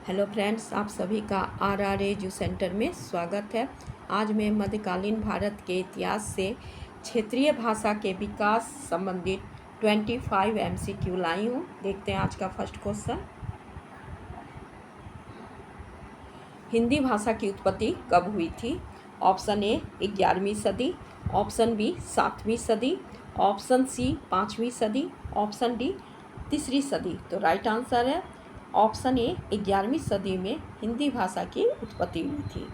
Hello friends, आप सभी का आर एजू सेंटर में स्वागत है। आज मैं मध्यकालीन भारत के इतिहास से क्षेत्रीय भाषा के विकास संबंधित 25 MCQ लाई हूँ। देखते हैं आज का फर्स्ट क्वेश्चन। हिंदी भाषा की उत्पत्ति कब हुई थी? ऑप्शन ए 11वीं सदी, ऑप्शन बी 7वीं सदी, ऑप्शन सी 5वीं सदी, ऑप्शन डी 3री सदी। तो राइट आंसर है ऑप्शन ए 11वीं सदी में हिंदी भाषा की उत्पत्ति हुई थी।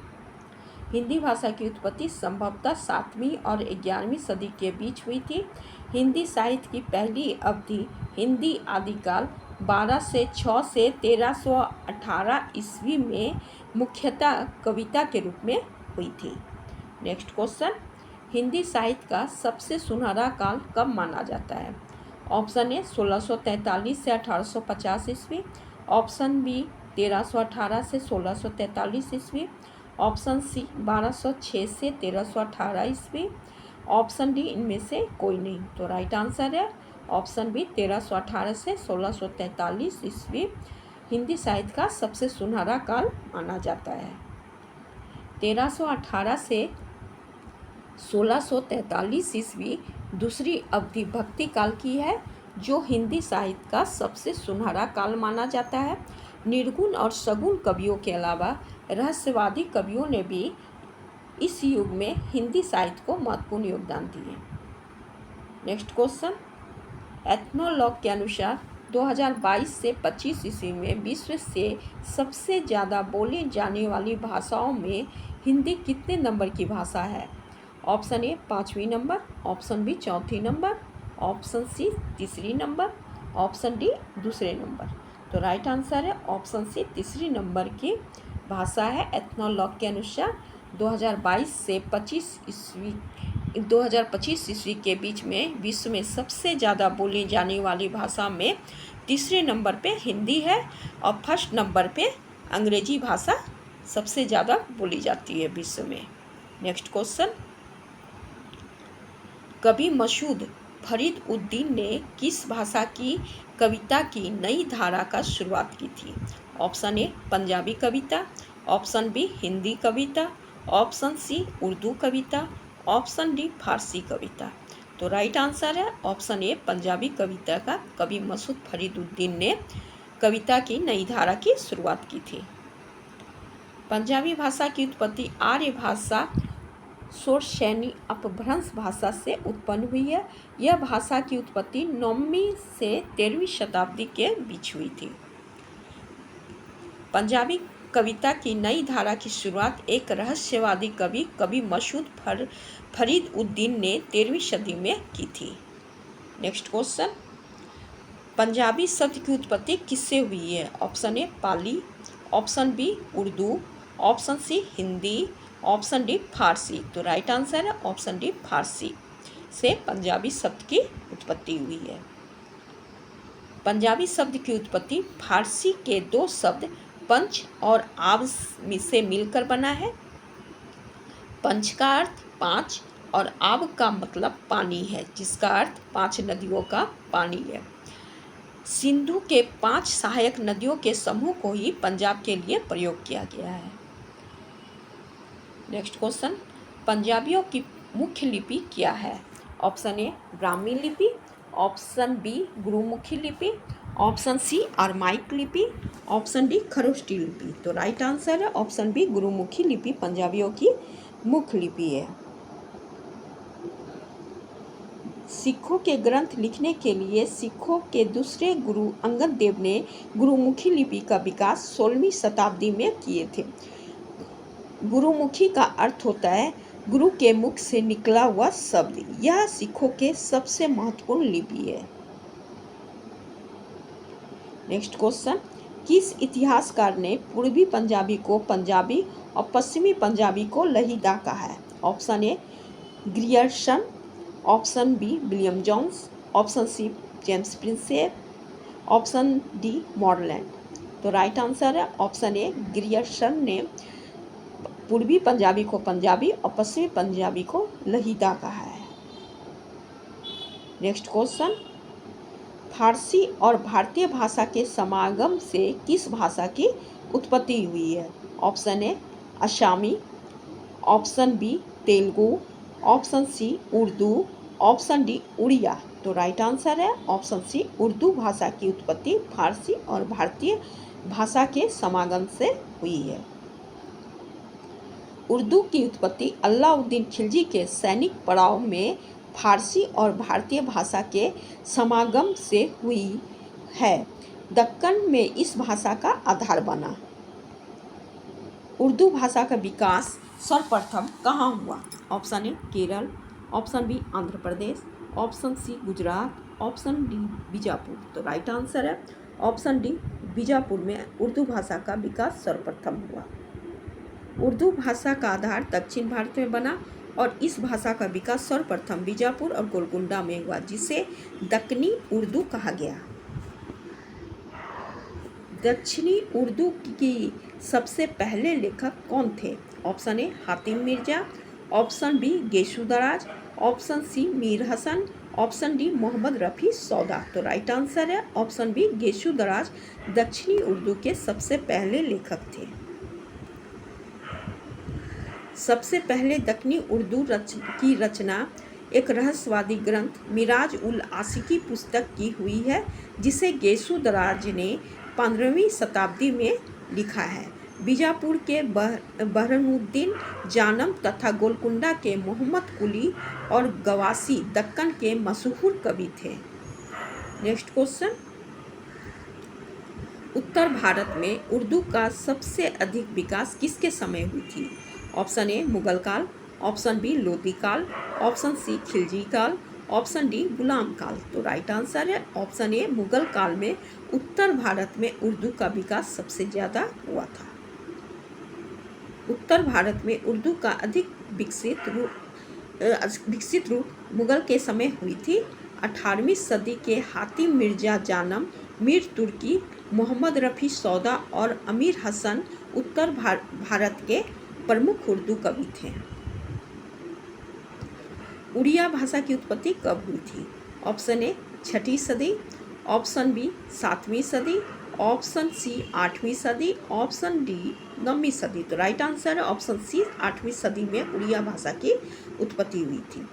हिंदी भाषा की उत्पत्ति संभवतः 7वीं और 11वीं सदी के बीच हुई थी। हिंदी साहित्य की पहली अवधि हिंदी आदिकाल 1206 से 1318 ईस्वी में मुख्यतः कविता के रूप में हुई थी। नेक्स्ट क्वेश्चन, हिंदी साहित्य का सबसे सुनहरा काल कब माना जाता है? ऑप्शन ए 1643 से 1850 ईस्वी, ऑप्शन बी 1318 से 1643 ईस्वी, ऑप्शन सी 1206 से 1318 ईस्वी, ऑप्शन डी इनमें से कोई नहीं। तो राइट आंसर है ऑप्शन बी 1318 से 1643 ईस्वी हिंदी साहित्य का सबसे सुनहरा काल माना जाता है। 1318 से 1643 ईस्वी दूसरी अवधि भक्ति काल की है, जो हिंदी साहित्य का सबसे सुनहरा काल माना जाता है। निर्गुण और सगुण कवियों के अलावा रहस्यवादी कवियों ने भी इस युग में हिंदी साहित्य को महत्वपूर्ण योगदान दिए। नेक्स्ट क्वेश्चन, एथनोलॉग के अनुसार 2022 से 25 ईस्वी में विश्व से सबसे ज़्यादा बोली जाने वाली भाषाओं में हिंदी कितने नंबर की भाषा है? ऑप्शन ए 5वीं नंबर, ऑप्शन बी 4थी नंबर, ऑप्शन सी 3री नंबर, ऑप्शन डी 2रे नंबर। तो राइट आंसर है ऑप्शन सी 3री नंबर की भाषा है। एथनोलॉग के अनुसार 2022 से 2025 ईस्वी के बीच में विश्व में सबसे ज़्यादा बोली जाने वाली भाषा में 3रे नंबर पे हिंदी है और फर्स्ट नंबर पे अंग्रेजी भाषा सबसे ज़्यादा बोली जाती है विश्व में। नेक्स्ट क्वेश्चन, कवि मसूद फरीद उद्दीन ने किस भाषा की कविता की नई धारा का शुरुआत की थी? ऑप्शन ए पंजाबी कविता, ऑप्शन बी हिंदी कविता, ऑप्शन सी उर्दू कविता, ऑप्शन डी फारसी कविता। तो राइट आंसर है ऑप्शन ए पंजाबी कविता का कवि मसूद फरीद उद्दीन ने कविता की नई धारा की शुरुआत की थी। पंजाबी भाषा की उत्पत्ति आर्य भाषा शोरशैनी अपभ्रंश भाषा से उत्पन्न हुई है। यह भाषा की उत्पत्ति 9वीं से 13वीं शताब्दी के बीच हुई थी। पंजाबी कविता की नई धारा की शुरुआत एक रहस्यवादी कवि मसूद फरीद उद्दीन ने 13वीं सदी में की थी। नेक्स्ट क्वेश्चन, पंजाबी शब्द की उत्पत्ति किससे हुई है? Option A Pali, option B Urdu, option C Hindi, option D Farsi. तो राइट आंसर है ऑप्शन डी फारसी से पंजाबी शब्द की उत्पत्ति हुई है। पंजाबी शब्द की उत्पत्ति फारसी के दो शब्द पंच और आब से मिलकर बना है। पंच का अर्थ 5 और आब का मतलब पानी है, जिसका अर्थ 5 नदियों का पानी है। सिंधु के 5 सहायक नदियों के समूह को ही पंजाब के लिए प्रयोग किया गया है। नेक्स्ट क्वेश्चन, पंजाबियों की मुख्य लिपि क्या है? ऑप्शन ए ब्राह्मी लिपि, ऑप्शन बी गुरुमुखी लिपि, ऑप्शन सी अरमाइक लिपि, ऑप्शन डी खरोष्टी लिपि। तो राइट आंसर है ऑप्शन बी गुरुमुखी लिपि पंजाबियों की मुख्य लिपि है। सिखों के ग्रंथ लिखने के लिए सिखों के दूसरे गुरु अंगद देव ने गुरुमुखी लिपि का विकास 16वीं शताब्दी में किए थे। गुरुमुखी का अर्थ होता है गुरु के मुख से निकला हुआ शब्द। यह सिखों के सबसे महत्वपूर्ण लिपि है। नेक्स्ट क्वेश्चन, किस इतिहासकार ने पूर्वी पंजाबी को पंजाबी और पश्चिमी पंजाबी को लहीदा कहा है? Option A Grierson, option B William Jones, option C James Prinsep, option D Moreland. तो राइट आंसर है ऑप्शन ए ग्रियर्सन ने पूर्वी पंजाबी को पंजाबी और पश्चिमी पंजाबी को लहीदा कहा है। नेक्स्ट क्वेश्चन, फारसी और भारतीय भाषा के समागम से किस भाषा की उत्पत्ति हुई है? Option A Asami, option B Telugu, option C Urdu, option D Oriya. तो राइट आंसर है ऑप्शन सी, उर्दू भाषा की उत्पत्ति फारसी और भारतीय भाषा के समागम से हुई है। उर्दू की उत्पत्ति अलाउद्दीन खिलजी के सैनिक पड़ाव में फारसी और भारतीय भाषा के समागम से हुई है। दक्कन में इस भाषा का आधार बना। उर्दू भाषा का विकास सर्वप्रथम कहाँ हुआ? Option A Kerala, option B Andhra Pradesh, option C Gujarat, option D Bijapur. तो राइट आंसर है ऑप्शन डी, बीजापुर में उर्दू भाषा का विकास सर्वप्रथम हुआ। उर्दू भाषा का आधार दक्षिण भारत में बना और इस भाषा का विकास सर्वप्रथम बीजापुर और गोलकुंडा में हुआ, जिसे दक्कनी उर्दू कहा गया। दक्षिणी उर्दू की सबसे पहले लेखक कौन थे? Option A Hatim Mirza, option B Gesu Daraz, option C Mir Hasan, option D Mohammad Rafi Sauda. तो राइट आंसर है ऑप्शन बी, गेशु दराज दक्षिणी उर्दू के सबसे पहले लेखक थे। सबसे पहले दक्कनी उर्दू की रचना एक रहस्यवादी ग्रंथ मिराज उल आशिकी पुस्तक की हुई है, जिसे गेशु दराज ने 15वीं शताब्दी में लिखा है। बीजापुर के बहरमुद्दीन जानम तथा गोलकुंडा के मोहम्मद कुली और गवासी दक्कन के मशहूर कवि थे। नेक्स्ट क्वेश्चन, उत्तर भारत में उर्दू का सबसे अधिक विकास किसके समय हुई थी? ऑप्शन ए मुगल काल, ऑप्शन बी लोदी काल, ऑप्शन सी खिलजी काल, ऑप्शन डी गुलाम काल। तो राइट आंसर है ऑप्शन ए, मुगल काल में उत्तर भारत में उर्दू का विकास सबसे ज़्यादा हुआ था। उत्तर भारत में उर्दू का अधिक विकसित रूप मुगल के समय हुई थी। 18वीं सदी के हातिम मिर्जा जानम, मीर तुर्की, मोहम्मद रफ़ी सौदा और अमीर हसन उत्तर भारत के प्रमुख उर्दू कवि थे। उड़िया भाषा की उत्पत्ति कब हुई थी? ऑप्शन ए 6वीं सदी, ऑप्शन बी 7वीं सदी, ऑप्शन सी 8वीं सदी, ऑप्शन डी 9वीं सदी। तो राइट आंसर है ऑप्शन सी, 8वीं सदी में उड़िया भाषा की उत्पत्ति हुई थी।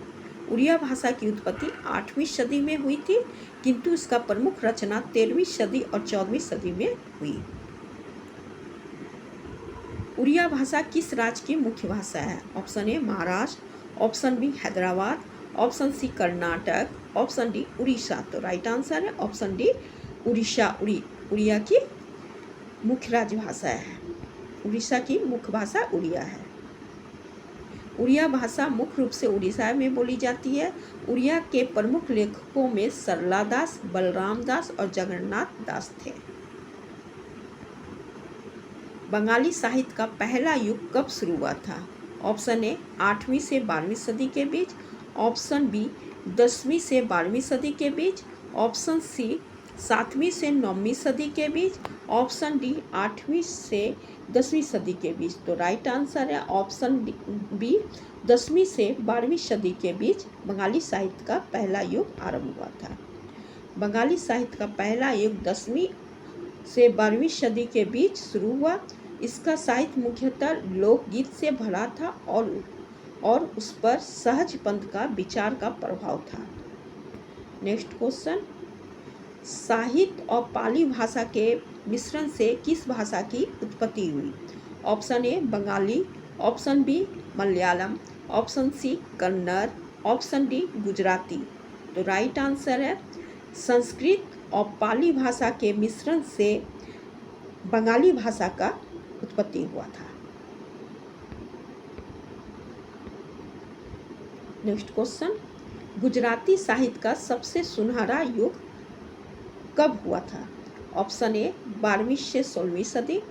उड़िया भाषा की उत्पत्ति 8वीं सदी में हुई थी, किंतु इसका प्रमुख रचना 13वीं सदी और 14वीं सदी में हुई। उड़िया भाषा किस राज्य की मुख्य भाषा है? Option A Maharashtra, option B Hyderabad, option C Karnataka, option D Orissa. तो राइट आंसर है ऑप्शन डी उड़ीसा। उड़िया की मुख्य राज्य भाषा है। उड़ीसा की मुख्य भाषा उड़िया है। उड़िया भाषा मुख्य रूप से उड़ीसा में बोली जाती है। उड़िया के प्रमुख लेखकों में सरला दास, बलराम दास और जगन्नाथ दास थे। बंगाली साहित्य का पहला युग कब शुरू हुआ था? ऑप्शन ए 8वीं से 12वीं सदी के बीच, ऑप्शन बी 10वीं से 12वीं सदी के बीच, ऑप्शन सी 7वीं से 9वीं सदी के बीच, ऑप्शन डी 8वीं से 10वीं सदी के बीच। तो राइट आंसर है ऑप्शन बी, 10वीं से 12वीं सदी के बीच बंगाली साहित्य का पहला युग आरंभ हुआ था। बंगाली साहित्य का पहला युग 10वीं से 12वीं सदी के बीच शुरू हुआ। इसका साहित्य मुख्यतः लोकगीत से भरा था और उस पर सहज पंथ का विचार का प्रभाव था। नेक्स्ट क्वेश्चन, साहित्य और पाली भाषा के मिश्रण से किस भाषा की उत्पत्ति हुई? Option A Bengali, option B Malayalam, option C Kannada, option D Gujarati. तो राइट आंसर है संस्कृत और पाली भाषा के मिश्रण से बंगाली भाषा का उत्पत्ति हुआ था। नेक्स्ट क्वेश्चन, गुजराती साहित्य का सबसे सुनहरा युग कब हुआ था? ऑप्शन ए 12वीं से 16वीं सदी,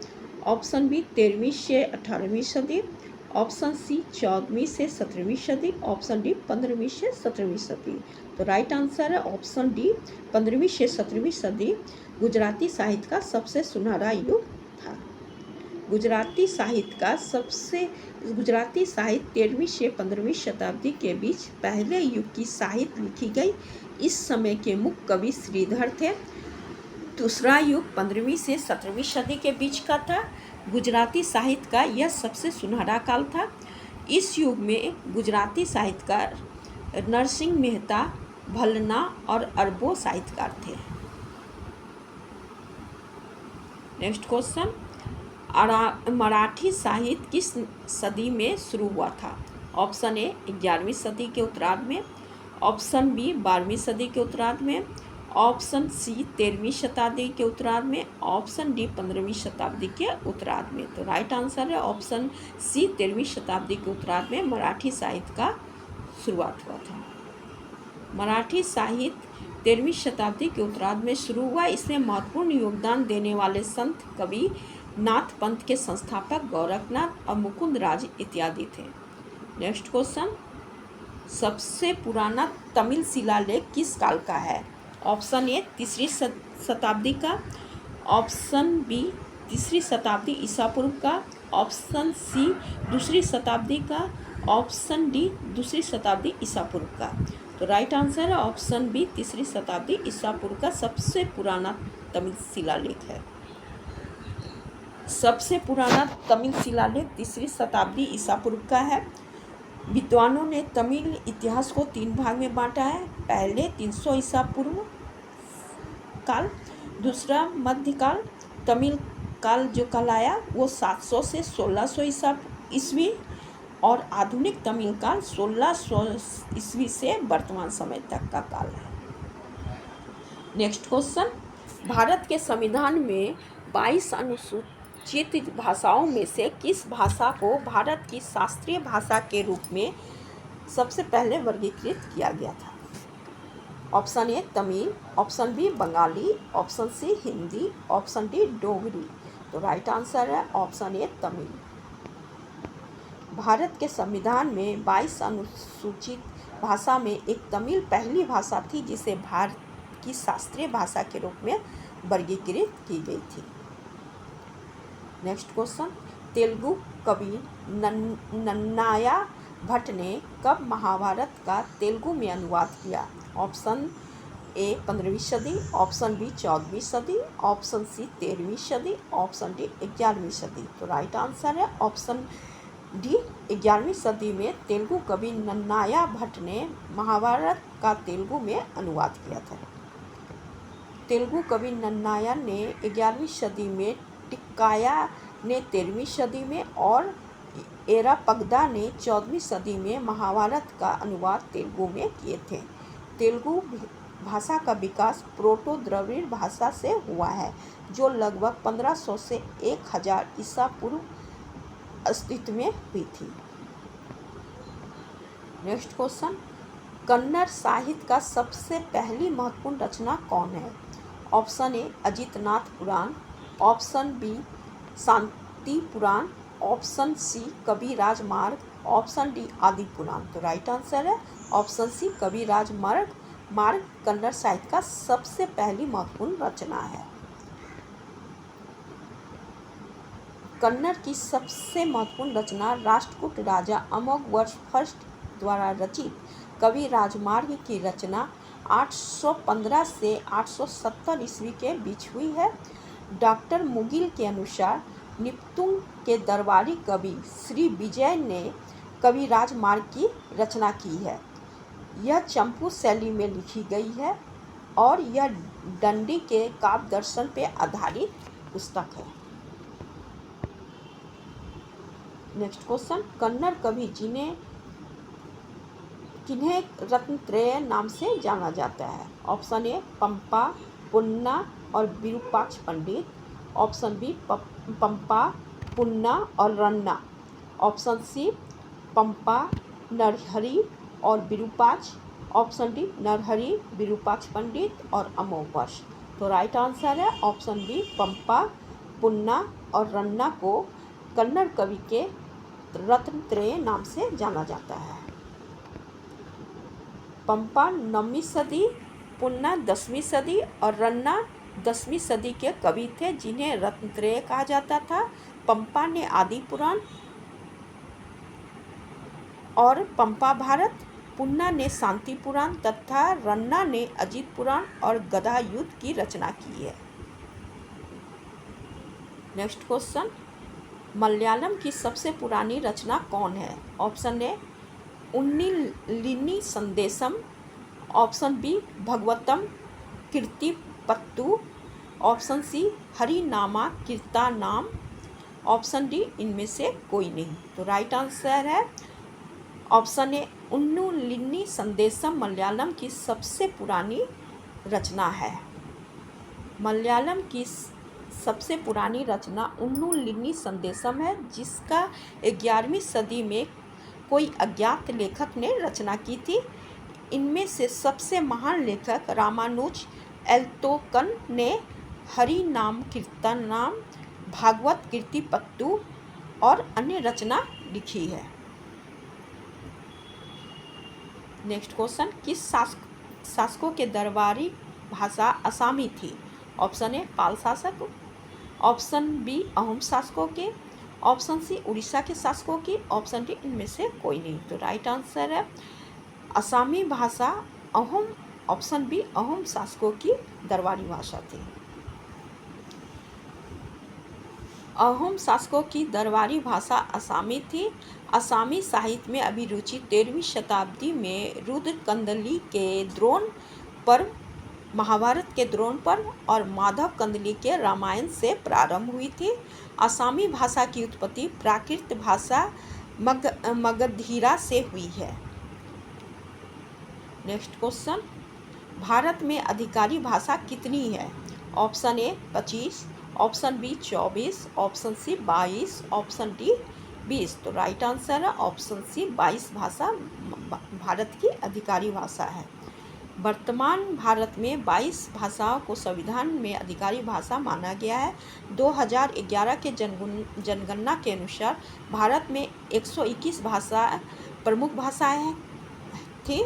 ऑप्शन बी 13वीं से 18वीं सदी, ऑप्शन सी 14वीं से 17वीं सदी, ऑप्शन डी 15वीं से 17वीं सदी। तो राइट आंसर है ऑप्शन डी 15वीं से 17वीं सदी गुजराती साहित्य का सबसे सुनहरा युग था। गुजराती साहित्य 13वीं से 15वीं शताब्दी के बीच पहले युग की साहित्य लिखी गई। इस समय के मुख्य कवि श्रीधर थे। दूसरा युग 15वीं से 17वीं सदी के बीच का था। गुजराती साहित्य का यह सबसे सुनहरा काल था। इस युग में गुजराती साहित्यकार नरसिंह मेहता, भल्लना और अरबों साहित्यकार थे। नेक्स्ट क्वेश्चन, मराठी साहित्य किस सदी में शुरू हुआ था? ऑप्शन ए 11वीं सदी के उत्तरार्ध में, ऑप्शन बी 12वीं सदी के उत्तरार्ध में, ऑप्शन सी 13वीं शताब्दी के उत्तरार्ध में, ऑप्शन डी 15वीं शताब्दी के उत्तरार्ध में। तो राइट आंसर है ऑप्शन सी 13वीं शताब्दी के उत्तरार्ध में मराठी साहित्य का शुरुआत हुआ था। मराठी साहित्य 13वीं शताब्दी के उत्तरार्ध में शुरू हुआ। इसमें महत्वपूर्ण योगदान देने वाले संत कवि नाथ पंथ के संस्थापक गोरखनाथ और मुकुंद राज इत्यादि थे। नेक्स्ट क्वेश्चन, सबसे पुराना तमिल शिलालेख किस काल का है? ऑप्शन ए 3री शताब्दी का, ऑप्शन बी 3री शताब्दी ईसा पूर्व का, ऑप्शन सी 2री शताब्दी का, ऑप्शन डी 2री शताब्दी ईसा पूर्व का। तो राइट आंसर है ऑप्शन बी 3री शताब्दी ईसा पूर्व का सबसे पुराना तमिल शिलालेख है। सबसे पुराना तमिल शिलालेख 3री शताब्दी ईसा पूर्व का है। विद्वानों ने तमिल इतिहास को 3 भाग में बांटा है। पहले 300 ईसा पूर्व काल, दूसरा मध्यकाल तमिल काल जो कहलाया वो 700 से 1600 ईस्वी, और आधुनिक तमिल काल 1600 ईस्वी से वर्तमान समय तक का काल है। नेक्स्ट क्वेश्चन, भारत के संविधान में 22 अनुसूचित भाषाओं में से किस भाषा को भारत की शास्त्रीय भाषा के रूप में सबसे पहले वर्गीकृत किया गया था? Option A Tamil, option B Bengali, option C Hindi, option D Dogri. तो राइट आंसर है ऑप्शन ए तमिल। भारत के संविधान में 22 अनुसूचित भाषा में एक तमिल पहली भाषा थी जिसे भारत की शास्त्रीय भाषा के रूप में वर्गीकृत की गई थी। नेक्स्ट क्वेश्चन, तेलुगु कवि नन्नाया भट्ट ने कब महाभारत का तेलुगु में अनुवाद किया? ऑप्शन ए 15वीं सदी, ऑप्शन बी 14वीं सदी, ऑप्शन सी 13वीं सदी, ऑप्शन डी 11वीं सदी। तो राइट आंसर है ऑप्शन डी 11वीं सदी में तेलुगु कवि नन्नाया भट्ट ने महाभारत का तेलुगु में अनुवाद किया था। तेलुगु कवि नन्नाया ने 11वीं सदी में, टिक्काया ने 13वीं सदी में और एरापगदा ने 14वीं सदी में महाभारत का अनुवाद तेलुगु में किए थे। तेलुगु भाषा का विकास प्रोटो द्रविड़ भाषा से हुआ है जो लगभग 1500 से 1000 ईसा पूर्व अस्तित्व में हुई थी। नेक्स्ट क्वेश्चन, कन्नड़ साहित्य का सबसे पहली महत्वपूर्ण रचना कौन है? Option A Ajitnath Purana, option B Shanti Purana, option C Kaviraja Marga, option D Adi Purana. तो राइट आंसर है ऑप्शन सी कविराज मार्ग कन्नड़ साहित्य का सबसे पहली महत्वपूर्ण रचना है। कन्नड़ की सबसे महत्वपूर्ण रचना राष्ट्रकूट राजा अमोघवर्ष फर्स्ट द्वारा रचित कवि राजमार्ग की रचना 815 से 870 ईस्वी के बीच हुई है। डॉक्टर मुगिल के अनुसार निपतुंग के दरबारी कवि श्री विजय ने कवि राजमार्ग की रचना की है। यह चंपू शैली में लिखी गई है और यह दंडी के काव्य दर्शन पर आधारित पुस्तक है। नेक्स्ट क्वेश्चन, कन्नड़ कवि किन्हें रत्नत्रय नाम से जाना जाता है? ऑप्शन ए पंपा, पुन्ना और विरूपाक्ष पंडित, ऑप्शन बी पंपा, पुन्ना और रन्ना, ऑप्शन सी पंपा, नरहरि और विरूपाक्ष, ऑप्शन डी नरहरि, विरूपाक्ष पंडित और अमोघवर्ष। तो राइट आंसर है ऑप्शन बी पंपा, पुन्ना और रन्ना को कन्नड़ कवि के रत्नत्रय नाम से जाना जाता है। पंपा 9वीं सदी, पुन्ना 10वीं सदी और रन्ना 10वीं सदी के कवि थे जिन्हें रत्नत्रय कहा जाता था। पंपा ने आदि पुराण और पंपा भारत, पुन्ना ने शांति पुराण तथा रन्ना ने अजित पुराण और गदा युद्ध की रचना की है। नेक्स्ट क्वेश्चन, मलयालम की सबसे पुरानी रचना कौन है? Option A Unnunili Sandesam, option B Bhagavatam Kirtipattu, option C Harinama Kirtanam, option D इनमें से कोई नहीं। तो राइट आंसर है ऑप्शन ए उन्नुलिनी संदेशम मलयालम की सबसे पुरानी रचना है। मलयालम की सबसे पुरानी रचना उन्नुलिनी संदेशम है, जिसका 11वीं सदी में कोई अज्ञात लेखक ने रचना की थी। इनमें से सबसे महान लेखक रामानुज एल्तोकन ने हरि नाम कीर्तनाम, भागवत कीर्तिपत्तु और अन्य रचना लिखी है। नेक्स्ट क्वेश्चन, किस शासकों के दरबारी भाषा असामी थी? ऑप्शन ए पाल शासक, ऑप्शन बी अहोम शासकों के, ऑप्शन सी उड़ीसा के शासकों की, ऑप्शन डी इनमें से कोई नहीं। तो राइट आंसर है असामी भाषा अहोम, ऑप्शन बी अहोम शासकों की दरबारी भाषा थी। अहोम शासकों की दरबारी भाषा असामी थी। असामी साहित्य में अभिरुचि 13वीं शताब्दी में रुद्र कंदली के द्रोण पर, महाभारत के द्रोण पर और माधव कंदली के रामायण से प्रारंभ हुई थी। असामी भाषा की उत्पत्ति प्राकृत भाषा मगधीरा से हुई है। नेक्स्ट क्वेश्चन, भारत में आधिकारिक भाषा कितनी है? Option A 25, option B 24, option C 22, option D 20। तो राइट आंसर है ऑप्शन सी 22 भाषा भारत की आधिकारिक भाषा है। वर्तमान भारत में 22 भाषाओं को संविधान में आधिकारिक भाषा माना गया है। 2011 के जनगणना के अनुसार भारत में 121 प्रमुख भाषाएं थी।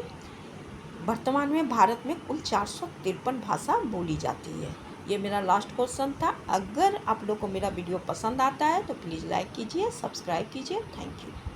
वर्तमान में भारत में कुल 453 भाषा बोली जाती है। ये मेरा लास्ट क्वेश्चन था। अगर आप लोग को मेरा वीडियो पसंद आता है तो प्लीज़ लाइक कीजिए, सब्सक्राइब कीजिए। Thank you.